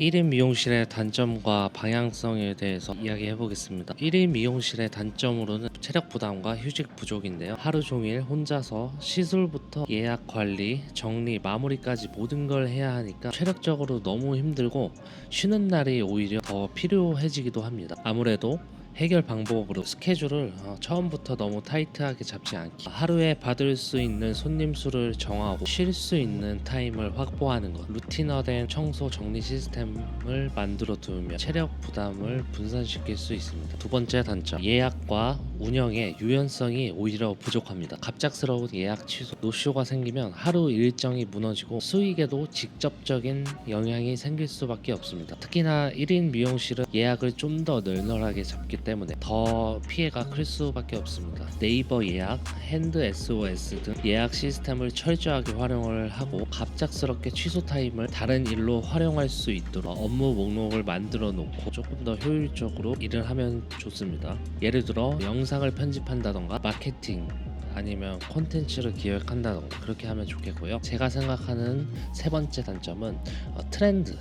1인 미용실의 단점과 방향성에 대해서 이야기해 보겠습니다. 1인 미용실의 단점으로는 체력 부담과 휴식 부족인데요. 하루 종일 혼자서 시술부터 예약 관리, 정리, 마무리까지 모든 걸 해야 하니까 체력적으로 너무 힘들고 쉬는 날이 오히려 더 필요해지기도 합니다. 아무래도 해결 방법으로 스케줄을 처음부터 너무 타이트하게 잡지 않기, 하루에 받을 수 있는 손님 수를 정하고 쉴 수 있는 타임을 확보하는 것, 루틴화된 청소 정리 시스템을 만들어 두면 체력 부담을 분산시킬 수 있습니다. 두 번째 단점, 예약과 운영의 유연성이 오히려 부족합니다. 갑작스러운 예약 취소, 노쇼가 생기면 하루 일정이 무너지고 수익에도 직접적인 영향이 생길 수밖에 없습니다. 특히나 1인 미용실은 예약을 좀 더 널널하게 잡기 때문에 더 피해가 클 수밖에 없습니다. 네이버 예약, 핸드 SOS 등 예약 시스템을 철저하게 활용을 하고 갑작스럽게 취소 타임을 다른 일로 활용할 수 있도록 업무 목록을 만들어 놓고 조금 더 효율적으로 일을 하면 좋습니다. 예를 들어 영상을 편집한다던가 마케팅 아니면 콘텐츠를 기획한다던가 그렇게 하면 좋겠고요. 제가 생각하는 세 번째 단점은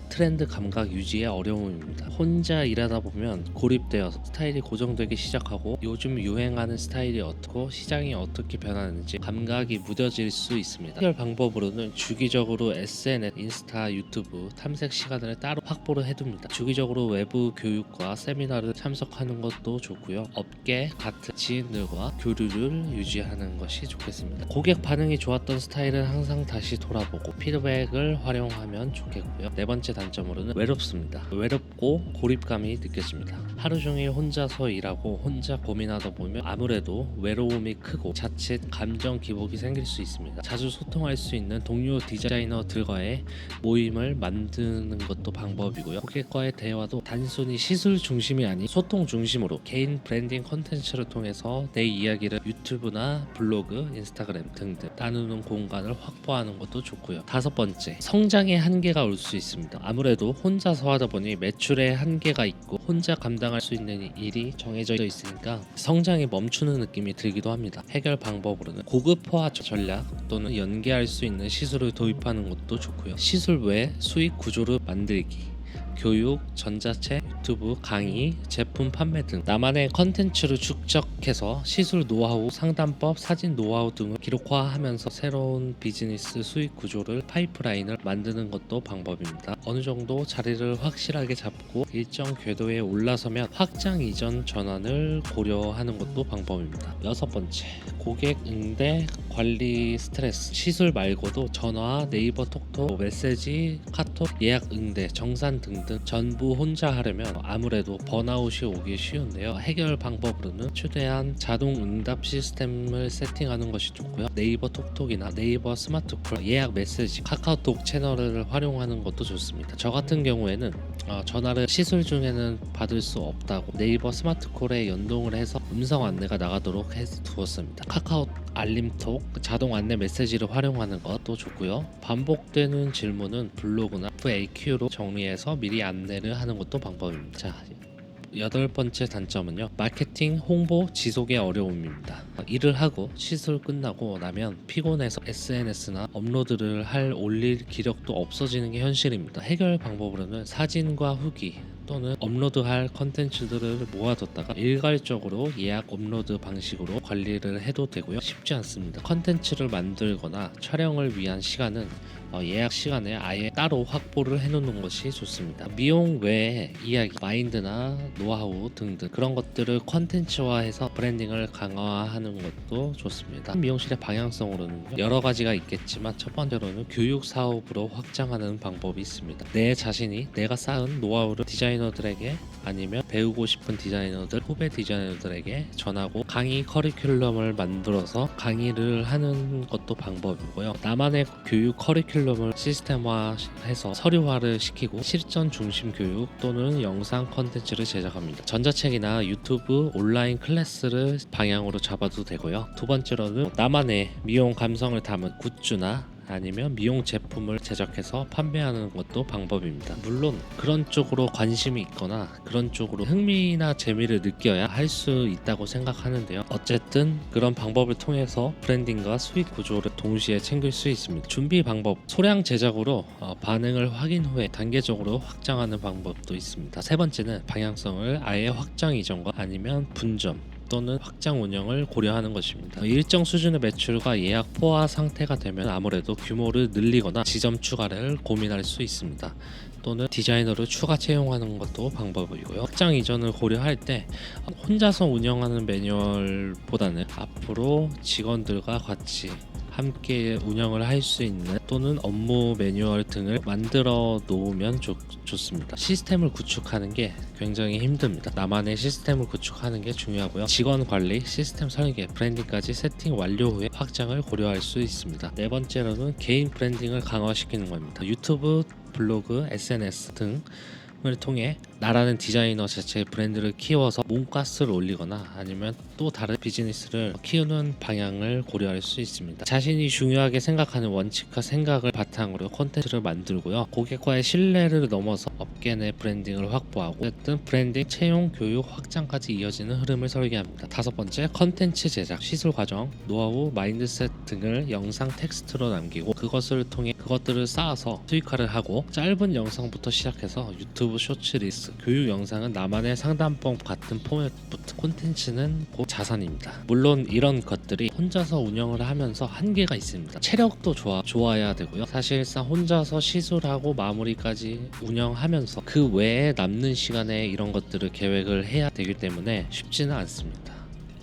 트렌드 감각 유지의 어려움입니다. 혼자 일하다 보면 고립되어서 스타일이 고정되기 시작하고 요즘 유행하는 스타일이 어떻고 시장이 어떻게 변하는지 감각이 무뎌질 수 있습니다. 해결 방법으로는 주기적으로 SNS, 인스타, 유튜브 탐색 시간을 따로 확보를 해둡니다. 주기적으로 외부 교육과 세미나를 참석하는 것도 좋고요. 업계 같은 지인들과 교류를 유지하는 것이 좋겠습니다. 고객 반응이 좋았던 스타일은 항상 다시 돌아보고 피드백을 활용하면 좋겠고요. 네 번째 단점으로는 외롭습니다. 외롭고 고립감이 느껴집니다. 하루 종일 혼자서 일하고 혼자 고민하다 보면 아무래도 외로움이 크고 자칫 감정 기복이 생길 수 있습니다. 자주 소통할 수 있는 동료 디자이너들과의 모임을 만드는 것도 방법이고요. 고객과의 대화도 단순히 시술 중심이 아닌 소통 중심으로 개인 브랜딩 콘텐츠를 통해서 내 이야기를 유튜브나 블로그, 인스타그램 등등 나누는 공간을 확보하는 것도 좋고요. 다섯 번째, 성장의 한계가 올 수 있습니다. 아무래도 혼자서 하다 보니 매출에 한계가 있고 혼자 감당할 수 있는 일이 정해져 있으니까 성장이 멈추는 느낌이 들기도 합니다. 해결 방법으로는 고급화 전략 또는 연계할 수 있는 시술을 도입하는 것도 좋고요. 시술 외 수익 구조를 만들기, 교육, 전자책, 유튜브, 강의, 제품 판매 등 나만의 컨텐츠를 축적해서 시술 노하우, 상담법, 사진 노하우 등을 기록화하면서 새로운 비즈니스 수익 구조를 파이프라인을 만드는 것도 방법입니다. 어느 정도 자리를 확실하게 잡고 일정 궤도에 올라서면 확장 이전 전환을 고려하는 것도 방법입니다. 여섯 번째, 고객 응대 관리 스트레스. 시술 말고도 전화, 네이버 톡톡, 메시지, 카톡, 예약 응대, 정산 등등 전부 혼자 하려면 아무래도 번아웃이 오기 쉬운데요. 해결 방법으로는 최대한 자동 응답 시스템을 세팅하는 것이 좋고요. 네이버 톡톡이나 네이버 스마트콜, 예약 메시지, 카카오톡 채널을 활용하는 것도 좋습니다. 저 같은 경우에는 전화를 시술 중에는 받을 수 없다고 네이버 스마트콜에 연동을 해서 음성 안내가 나가도록 해두었습니다. 카카오 알림톡, 자동 안내 메시지를 활용하는 것도 좋고요. 반복되는 질문은 블로그나 FAQ로 정리해서 미리 안내를 하는 것도 방법입니다. 자, 여덟 번째 단점은요, 마케팅, 홍보, 지속의 어려움입니다. 일을 하고 시술 끝나고 나면 피곤해서 SNS나 업로드를 할 올릴 기력도 없어지는 게 현실입니다. 해결 방법으로는 사진과 후기 또는 업로드할 컨텐츠들을 모아뒀다가 일괄적으로 예약 업로드 방식으로 관리를 해도 되고요. 쉽지 않습니다. 컨텐츠를 만들거나 촬영을 위한 시간은 예약 시간에 아예 따로 확보를 해놓는 것이 좋습니다. 미용 외에 이야기, 마인드나 노하우 등등 그런 것들을 컨텐츠화해서 브랜딩을 강화하는 것도 좋습니다. 미용실의 방향성으로는 여러 가지가 있겠지만 첫 번째로는 교육 사업으로 확장하는 방법이 있습니다. 내 자신이 내가 쌓은 노하우를 디자이너들에게 아니면 배우고 싶은 디자이너들, 후배 디자이너들에게 전하고 강의 커리큘럼을 만들어서 강의를 하는 것도 방법이고요. 나만의 교육 커리큘럼을 시스템화해서 서류화를 시키고 실전 중심 교육 또는 영상 컨텐츠를 제작합니다. 전자책이나 유튜브 온라인 클래스를 방향으로 잡아도 되고요. 두 번째로는 나만의 미용 감성을 담은 굿즈나 아니면 미용 제품을 제작해서 판매하는 것도 방법입니다. 물론 그런 쪽으로 관심이 있거나 그런 쪽으로 흥미나 재미를 느껴야 할 수 있다고 생각하는데요. 어쨌든 그런 방법을 통해서 브랜딩과 수익 구조를 동시에 챙길 수 있습니다. 준비 방법, 소량 제작으로 반응을 확인 후에 단계적으로 확장하는 방법도 있습니다. 세 번째는 방향성을 아예 확장 이전과 아니면 분점 또는 확장 운영을 고려하는 것입니다. 일정 수준의 매출과 예약 포화 상태가 되면 아무래도 규모를 늘리거나 지점 추가를 고민할 수 있습니다. 또는 디자이너를 추가 채용하는 것도 방법이고요. 확장 이전을 고려할 때 혼자서 운영하는 매뉴얼보다는 앞으로 직원들과 같이 함께 운영을 할 수 있는 또는 업무 매뉴얼 등을 만들어 놓으면 좋습니다. 시스템을 구축하는 게 굉장히 힘듭니다. 나만의 시스템을 구축하는 게 중요하고요. 직원 관리, 시스템 설계, 브랜딩까지 세팅 완료 후에 확장을 고려할 수 있습니다. 네 번째로는 개인 브랜딩을 강화시키는 겁니다. 유튜브, 블로그, SNS 등을 통해 나라는 디자이너 자체의 브랜드를 키워서 몸값을 올리거나 아니면 또 다른 비즈니스를 키우는 방향을 고려할 수 있습니다. 자신이 중요하게 생각하는 원칙과 생각을 바탕으로 콘텐츠를 만들고요. 고객과의 신뢰를 넘어서 업계 내 브랜딩을 확보하고 어쨌든 브랜딩, 채용, 교육, 확장까지 이어지는 흐름을 설계합니다. 다섯 번째, 컨텐츠 제작, 시술 과정, 노하우, 마인드셋 등을 영상 텍스트로 남기고 그것들을 쌓아서 수익화를 하고 짧은 영상부터 시작해서 유튜브 쇼츠 리스 교육 영상은 나만의 상담법 같은 포맷부터 콘텐츠는 곧 자산입니다. 물론 이런 것들이 혼자서 운영을 하면서 한계가 있습니다. 체력도 좋아야 되고요. 사실상 혼자서 시술하고 마무리까지 운영하면서 그 외에 남는 시간에 이런 것들을 계획을 해야 되기 때문에 쉽지는 않습니다.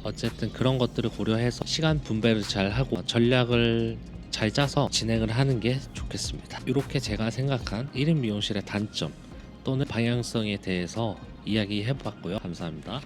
어쨌든 그런 것들을 고려해서 시간 분배를 잘 하고 전략을 잘 짜서 진행을 하는 게 좋겠습니다. 이렇게 제가 생각한 1인 미용실의 단점 또는 방향성에 대해서 이야기해봤고요. 감사합니다.